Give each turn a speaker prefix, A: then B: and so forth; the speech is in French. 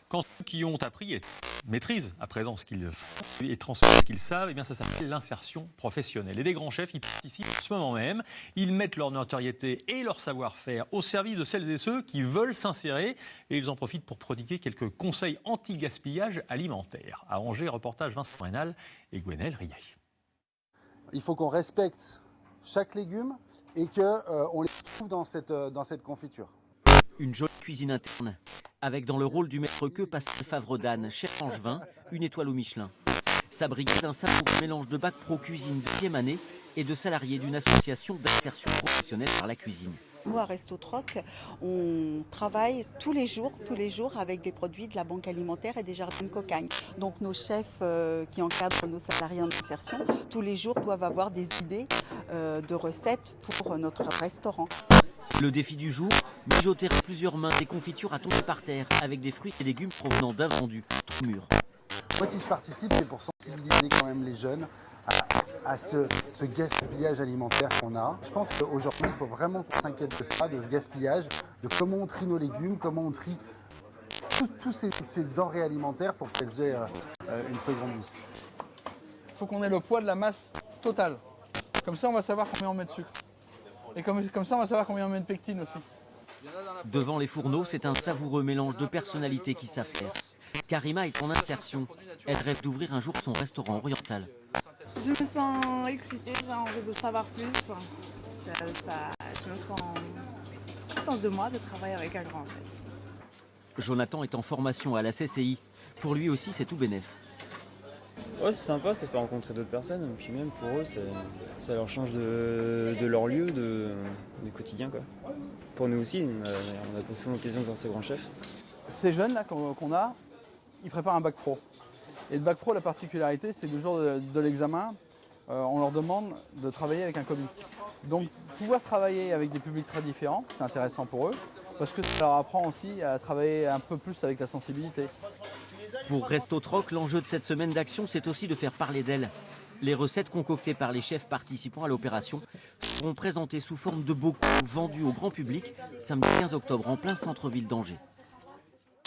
A: Quand ceux qui ont appris et maîtrisent à présent ce qu'ils font et transmettent ce qu'ils savent, eh bien ça s'appelle l'insertion professionnelle. Et des grands chefs y participent en ce moment même. Ils mettent leur notoriété et leur savoir-faire au service de celles et ceux qui veulent s'insérer. Et ils en profitent pour prodiguer quelques conseils anti-gaspillage alimentaire. À Angers, reportage Vincent Rénal et Gwenelle Riet.
B: Il faut qu'on respecte chaque légume et qu'on les trouve dans cette confiture.
C: Une jolie cuisine interne, avec dans le rôle du maître queux Pascal Favre-Danne, chef angevin, une étoile au Michelin. Sa brigade d'un savoureux mélange de bac pro cuisine 2e année et de salariés d'une association d'insertion professionnelle par la cuisine.
D: Nous, à Resto Troc, on travaille tous les jours avec des produits de la banque alimentaire et des jardins de Cocagne. Donc nos chefs qui encadrent nos salariés en insertion, tous les jours doivent avoir des idées de recettes pour notre restaurant.
C: Le défi du jour, mijoter à plusieurs mains des confitures à tomber par terre avec des fruits et légumes provenant d'invendus, tout mûrs.
B: Moi, si je participe, c'est pour sensibiliser quand même les jeunes à ce gaspillage alimentaire qu'on a. Je pense qu'aujourd'hui, il faut vraiment qu'on s'inquiète de ça, de ce gaspillage, de comment on trie nos légumes, comment on trie tous ces denrées alimentaires pour qu'elles aient une seconde vie.
E: Il faut qu'on ait le poids de la masse totale. Comme ça, on va savoir combien on met de sucre. Et comme ça, on va savoir combien on met de pectine aussi.
C: Devant les fourneaux, c'est un savoureux mélange de personnalités qui savent faire. Karima est en insertion. Elle rêve d'ouvrir un jour son restaurant oriental.
F: Je me sens excitée, j'ai envie de savoir plus. Je me sens de moi de travailler avec un grand.
C: Jonathan est en formation à la CCI. Pour lui aussi, c'est tout bénef.
G: Ouais, c'est sympa, ça fait rencontrer d'autres personnes. Et puis même pour eux, ça leur change de leur lieu, du quotidien, quoi. Pour nous aussi, on a pas souvent l'occasion de voir ces grands chefs.
E: Ces jeunes-là qu'on a, ils préparent un bac pro. Et le bac pro, la particularité, c'est que le jour de l'examen, on leur demande de travailler avec un commis. Donc pouvoir travailler avec des publics très différents, c'est intéressant pour eux, parce que ça leur apprend aussi à travailler un peu plus avec la sensibilité.
C: Pour Resto Troc, l'enjeu de cette semaine d'action, c'est aussi de faire parler d'elle. Les recettes concoctées par les chefs participant à l'opération seront présentées sous forme de bocaux vendus au grand public samedi 15 octobre en plein centre-ville d'Angers.